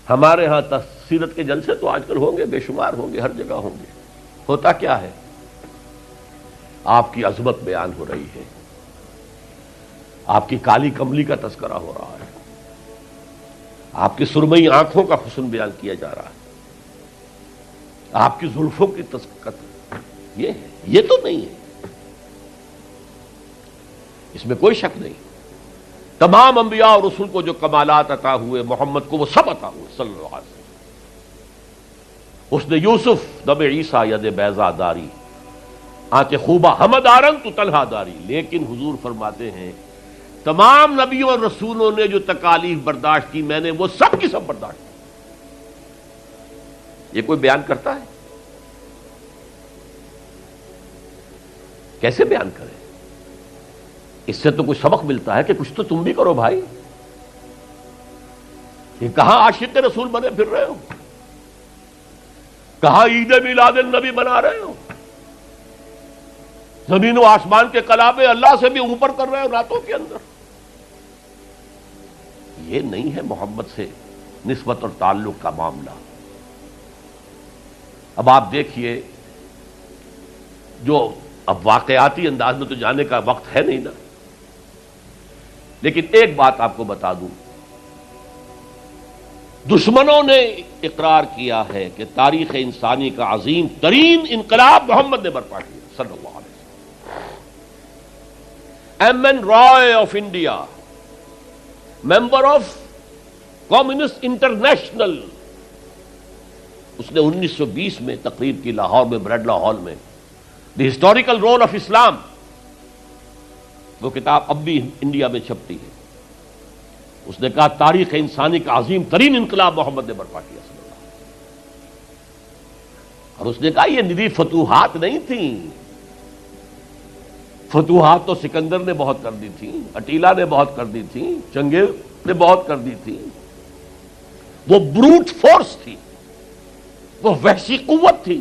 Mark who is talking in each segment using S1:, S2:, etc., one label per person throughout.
S1: ہمارے ہاں سیرت کے جلسے تو آج کل ہوں گے، بے شمار ہوں گے، ہر جگہ ہوں گے. ہوتا کیا ہے؟ آپ کی عظمت بیان ہو رہی ہے، آپ کی کالی کملی کا تذکرہ ہو رہا ہے، آپ کی سرمئی آنکھوں کا حسن بیان کیا جا رہا ہے، آپ کی زلفوں کی تذکرہ یہ ہے، یہ تو نہیں ہے، اس میں کوئی شک نہیں. تمام انبیاء اور رسول کو جو کمالات عطا ہوئے، محمد کو وہ سب عطا ہوئے صلی اللہ علیہ وسلم. اس نے یوسف دم عیسیٰ ید بیضا داری، آنچ خوبہ حمد آرنگ تو طلحہ داری. لیکن حضور فرماتے ہیں تمام نبیوں اور رسولوں نے جو تکالیف برداشت کی، میں نے وہ سب کی سب برداشت کی. یہ کوئی بیان کرتا ہے؟ کیسے بیان کرے؟ اس سے تو کچھ سبق ملتا ہے کہ کچھ تو تم بھی کرو بھائی. یہ کہاں عاشق رسول بنے پھر رہے ہو؟ کہاں عید میلاد النبی بنا رہے ہو؟ زمین و آسمان کے کلابے اللہ سے بھی اوپر کر رہے ہو راتوں کے اندر. یہ نہیں ہے محمد سے نسبت اور تعلق کا معاملہ. اب آپ دیکھیے، جو اب واقعاتی انداز میں تو جانے کا وقت ہے نہیں نا، لیکن ایک بات آپ کو بتا دوں، دشمنوں نے اقرار کیا ہے کہ تاریخ انسانی کا عظیم ترین انقلاب محمد نے برپا کیا صلی اللہ علیہ وسلم. M N Roy of India, member of Communist International, اس نے 1920 میں تقریر کی لاہور میں بریڈلا ہال میں، دی ہسٹوریکل رول آف اسلام. وہ کتاب اب بھی انڈیا میں چھپتی ہے. اس نے کہا تاریخ انسانی کا عظیم ترین انقلاب محمد نے برپا کیا صلی اللہ علیہ وسلم. اور اس نے کہا یہ ندی فتوحات نہیں تھیں، فتوحات تو سکندر نے بہت کر دی تھی، اٹیلا نے بہت کر دی تھی، چنگیز نے بہت کر دی تھی. وہ بروٹ فورس تھی، وہ وحشی قوت تھی.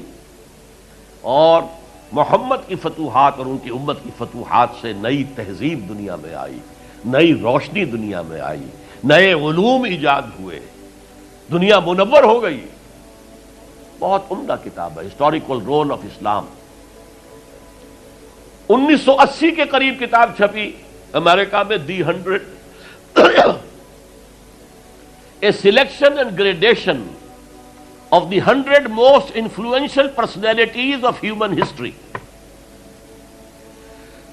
S1: اور محمد کی فتوحات اور ان کی امت کی فتوحات سے نئی تہذیب دنیا میں آئی، نئی روشنی دنیا میں آئی، نئے علوم ایجاد ہوئے، دنیا منور ہو گئی. بہت عمدہ کتاب ہے ہسٹوریکل رول آف اسلام. 1980 کے قریب کتاب چھپی امریکہ میں، دی 100 a selection and gradation of the 100 most influential personalities of human history.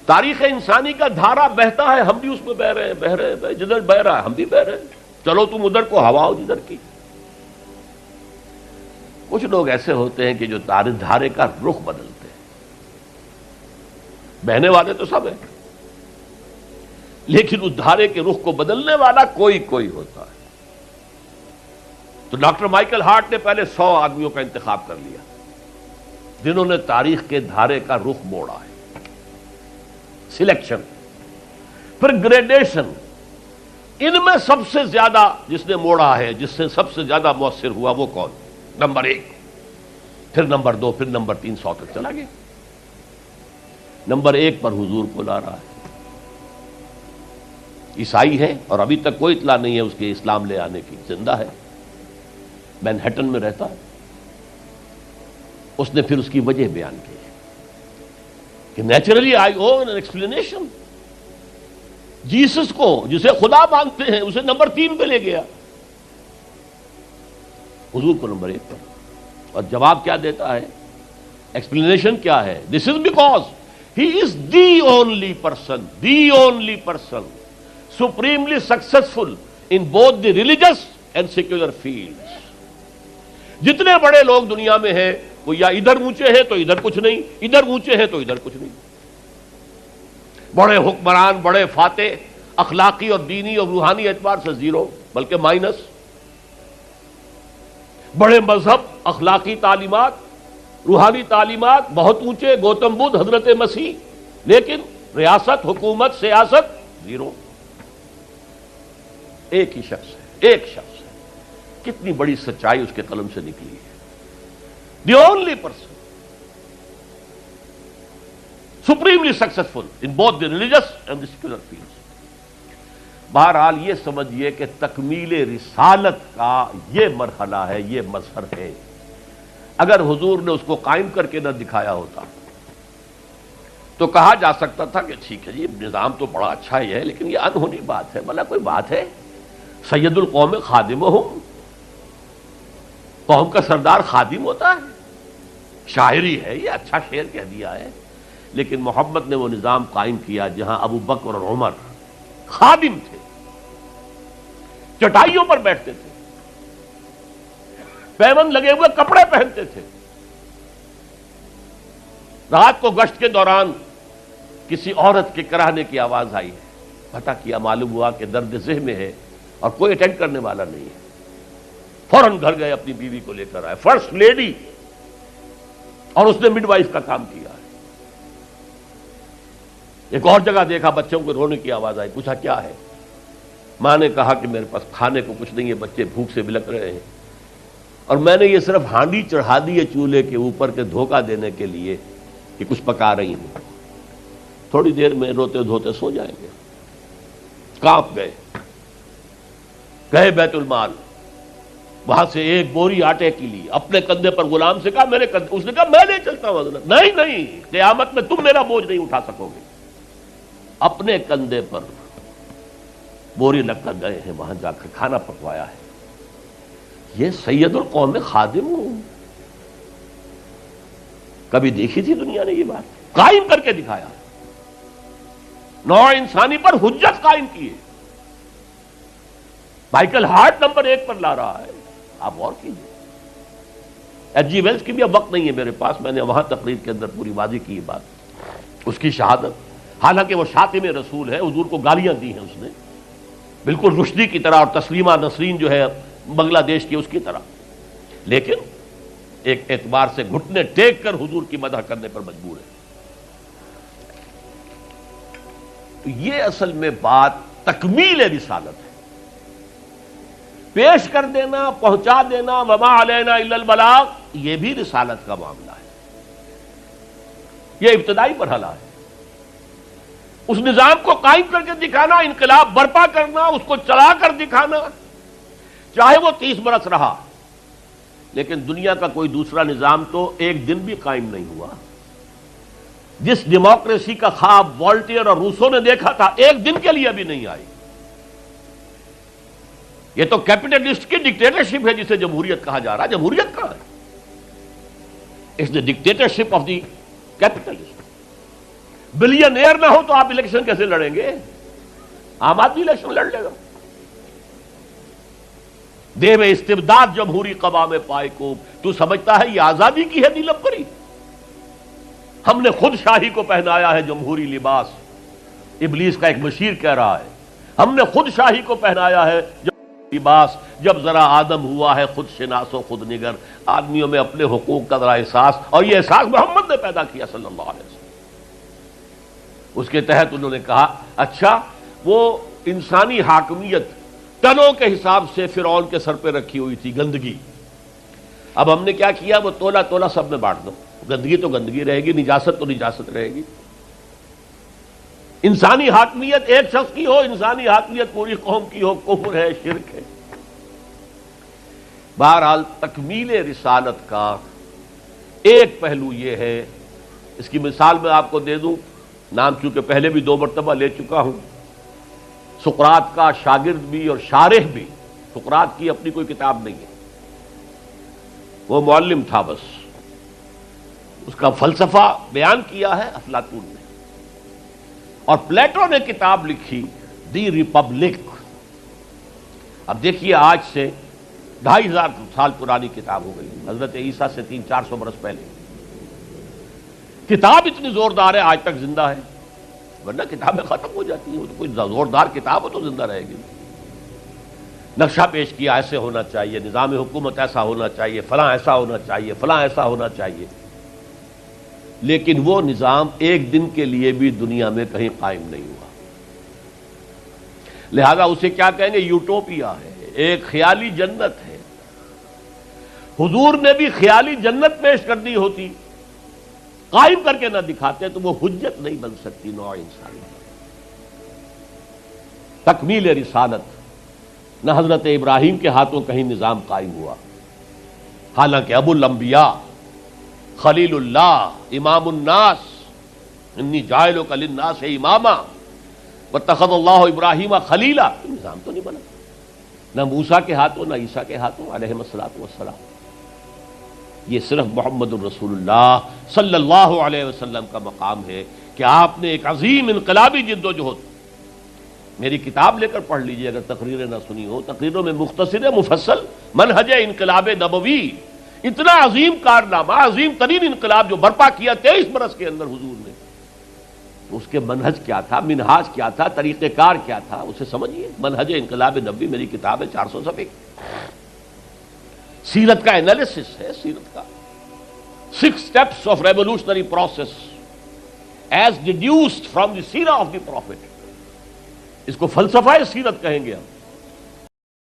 S1: تاریخ انسانی کا دھارا بہتا ہے، ہم بھی اس میں بہ رہے ہیں، جدھر بہ رہا ہے ہم بھی بہ رہے ہیں. چلو تم ادھر کو ہوا ہو جدھر کی. کچھ لوگ ایسے ہوتے ہیں کہ جو دھارے کا رخ بدلتے ہیں. بہنے والے تو سب ہیں، لیکن اس دھارے کے رخ کو بدلنے والا کوئی ہوتا ہے. تو ڈاکٹر مائیکل ہارٹ نے پہلے 100 آدمیوں کا انتخاب کر لیا جنہوں نے تاریخ کے دھارے کا رخ موڑا ہے. سلیکشن، پھر گریڈیشن. ان میں سب سے زیادہ جس نے موڑا ہے، جس سے سب سے زیادہ مؤثر ہوا، وہ کون؟ نمبر 1، پھر نمبر 2، پھر نمبر 3، 100 تک چلا گیا. نمبر 1 پر حضور کو لا رہا ہے. عیسائی ہے اور ابھی تک کوئی اطلاع نہیں ہے اس کے اسلام لے آنے کی. زندہ ہے، مینہٹن میں رہتا ہے. اس نے پھر اس کی وجہ بیان کی کہ naturally I own an explanation. Jesus کو جسے خدا مانتے ہیں اسے نمبر 3 پہ لے گیا، حضور کو نمبر 1 پر. اور جواب کیا دیتا ہے؟ ایکسپلینیشن کیا ہے؟ This is because he is the only person supremely successful in both the religious and secular fields. جتنے بڑے لوگ دنیا میں ہیں وہ یا ادھر اونچے ہیں تو ادھر کچھ نہیں، ادھر اونچے ہیں تو ادھر کچھ نہیں. بڑے حکمران، بڑے فاتح، اخلاقی اور دینی اور روحانی اعتبار سے 0 بلکہ مائنس. بڑے مذہب، اخلاقی تعلیمات، روحانی تعلیمات بہت اونچے، گوتم بدھ، حضرت مسیح، لیکن ریاست، حکومت، سیاست 0. ایک ہی شخص ہے، ایک شخص ہے. کتنی بڑی سچائی اس کے قلم سے نکلی ہے. دی only person supremely successful in both the religious and the secular fields. بہرحال یہ سمجھیے کہ تکمیل رسالت کا یہ مرحلہ ہے، یہ مظہر ہے۔ اگر حضور نے اس کو قائم کر کے نہ دکھایا ہوتا تو کہا جا سکتا تھا کہ ٹھیک ہے جی نظام تو بڑا اچھا ہی ہے، لیکن یہ انہونی بات ہے، بھلا کوئی بات ہے؟ سید القوم خادمہم، قوم کا سردار خادم ہوتا ہے، شاعری ہے، یہ اچھا شعر کہہ دیا ہے۔ لیکن محمد نے وہ نظام قائم کیا جہاں ابو بکر اور عمر خادم تھے، چٹائیوں پر بیٹھتے تھے، پیوند لگے ہوئے کپڑے پہنتے تھے، رات کو گشت کے دوران کسی عورت کے کراہنے کی آواز آئی، پتہ کیا، معلوم ہوا کہ درد ذہن میں ہے اور کوئی اٹینڈ کرنے والا نہیں ہے، فوراً گھر گئے، اپنی بیوی کو لے کر آئے، فرسٹ لیڈی، اور اس نے مڈ وائف کا کام کیا ہے۔ ایک اور جگہ دیکھا، بچوں کو رونے کی آواز آئی، پوچھا کیا ہے؟ ماں نے کہا کہ میرے پاس کھانے کو کچھ نہیں ہے، بچے بھوک سے بلک رہے ہیں، اور میں نے یہ صرف ہانڈی چڑھا دی ہے چولہے کے اوپر کے دھوکہ دینے کے لیے کہ کچھ پکا رہی ہوں، تھوڑی دیر میں روتے دھوتے سو جائیں گے۔ کانپ گئے بیت المال، وہاں سے ایک بوری آٹے کی لی، اپنے کندھے پر، غلام سے کہا میرے کندھے، اس نے کہا میں نہیں چلتا ہوں حضرت۔ نہیں، قیامت میں تم میرا بوجھ نہیں اٹھا سکو گے۔ اپنے کندھے پر بوری لگ کر گئے ہیں، وہاں جا کر کھانا پکوایا ہے۔ یہ سید القوم خادم ہوں، کبھی دیکھی تھی دنیا نے یہ بات؟ قائم کر کے دکھایا، نوع انسانی پر حجت قائم کی ہے۔ مائیکل ہارٹ نمبر 1 پر لا رہا ہے، آپ غور کیجیے۔ ایچ جی ویلز کی بھی اب وقت نہیں ہے میرے پاس، میں نے وہاں تقریر کے اندر پوری واضح کی یہ بات، اس کی شہادت، حالانکہ وہ شاتم رسول ہے، حضور کو گالیاں دی ہیں اس نے، بالکل رشدی کی طرح، اور تسلیمہ نسرین جو ہے بنگلہ دیش کی، اس کی طرح، لیکن ایک اعتبار سے گھٹنے ٹیک کر حضور کی مدح کرنے پر مجبور ہے۔ تو یہ اصل میں بات تکمیل رسالت ہے، پیش کر دینا، پہنچا دینا، وما علینا الا البلاغ، یہ بھی رسالت کا معاملہ ہے، یہ ابتدائی مرحلہ ہے۔ اس نظام کو قائم کر کے دکھانا، انقلاب برپا کرنا، اس کو چلا کر دکھانا، چاہے وہ 30 برس رہا، لیکن دنیا کا کوئی دوسرا نظام تو ایک دن بھی قائم نہیں ہوا۔ جس ڈیموکریسی کا خواب والٹیئر اور روسو نے دیکھا تھا، ایک دن کے لیے بھی نہیں آئی۔ یہ تو کیپٹلسٹ کی ڈکٹیٹرشپ ہے جسے جمہوریت کہا جا رہا ہے۔ جمہوریت کہاں ہے؟ It's the dictatorship of the capitalist. Billionaire نہ ہو تو آپ الیکشن کیسے لڑیں گے؟ عام آدمی الیکشن لڑ لے گا۔ دیو استبداد جمہوری قوام پائے کو، تو سمجھتا ہے یہ آزادی کی ہے نیلم پری؟ ہم نے خود شاہی کو پہنایا ہے جمہوری لباس، ابلیس کا ایک مشیر کہہ رہا ہے، ہم نے خود شاہی کو پہنایا ہے لباس، جب ذرا آدم ہوا ہے خود شناس و خود نگر۔ آدمیوں میں اپنے حقوق کا ذرا احساس، اور یہ احساس محمد نے پیدا کیا صلی اللہ علیہ وسلم۔ اس کے تحت انہوں نے کہا اچھا وہ انسانی حاکمیت ٹنوں کے حساب سے فرعون کے سر پہ رکھی ہوئی تھی، گندگی، اب ہم نے کیا کیا، وہ تولا تولا سب میں بانٹ دو، گندگی تو گندگی رہے گی، نجاست تو نجاست رہے گی۔ انسانی حاکمیت ایک شخص کی ہو، انسانی حاکمیت پوری قوم کی ہو، کفر ہے، شرک ہے۔ بہرحال تکمیل رسالت کا ایک پہلو یہ ہے، اس کی مثال میں آپ کو دے دوں، نام چونکہ پہلے بھی 2 مرتبہ لے چکا ہوں، سقراط کا شاگرد بھی اور شارح بھی، سقراط کی اپنی کوئی کتاب نہیں ہے، وہ معلم تھا، بس اس کا فلسفہ بیان کیا ہے افلاطون نے، اور پلیٹو نے کتاب لکھی دی ریپبلک۔ اب دیکھیے آج سے 2500 سال پرانی کتاب ہو گئی، حضرت عیسیٰ سے 300-400 برس پہلے، کتاب اتنی زوردار ہے آج تک زندہ ہے، ورنہ کتابیں ختم ہو جاتی ہیں، وہ تو کوئی زوردار کتاب ہو تو زندہ رہے گی۔ نقشہ پیش کیا ایسے ہونا چاہیے، نظام حکومت ایسا ہونا چاہیے، فلاں ایسا ہونا چاہیے، فلاں ایسا ہونا چاہیے، لیکن وہ نظام ایک دن کے لیے بھی دنیا میں کہیں قائم نہیں ہوا، لہذا اسے کیا کہیں گے؟ یوٹوپیا ہے، ایک خیالی جنت ہے۔ حضور نے بھی خیالی جنت پیش کر دی ہوتی، قائم کر کے نہ دکھاتے تو وہ حجت نہیں بن سکتی نوع انسانی۔ تکمیل رسالت، نہ حضرت ابراہیم کے ہاتھوں کہیں نظام قائم ہوا، حالانکہ ابو الانبیاء، خلیل اللہ، امام الناس، انی جاعلک للناس اماما واتخذ اللہ ابراہیم خلیلا، نظام تو نہیں بنا، نہ موسیٰ کے ہاتھوں نہ عیسیٰ کے ہاتھوں علیہم الصلوۃ والسلام۔ یہ صرف محمد الرسول اللہ صلی اللہ علیہ وسلم کا مقام ہے کہ آپ نے ایک عظیم انقلابی جد و جہد، میری کتاب لے کر پڑھ لیجئے اگر تقریریں نہ سنی ہو، تقریروں میں مختصر مفصل منہج انقلاب نبوی، اتنا عظیم کارنامہ، عظیم ترین انقلاب جو برپا کیا 23 برس کے اندر حضور نے، اس کے منہج کیا تھا، منہاج کیا تھا، طریقہ کار کیا تھا، اسے سمجھیے۔ منہج انقلاب نبوی میری کتاب ہے، 400 صفحے کی، سیرت کا انالیسس ہے، سیرت کا 6 steps of revolutionary process as deduced from the سیرہ of the prophet، اس کو فلسفہ سیرت کہیں گے ہم۔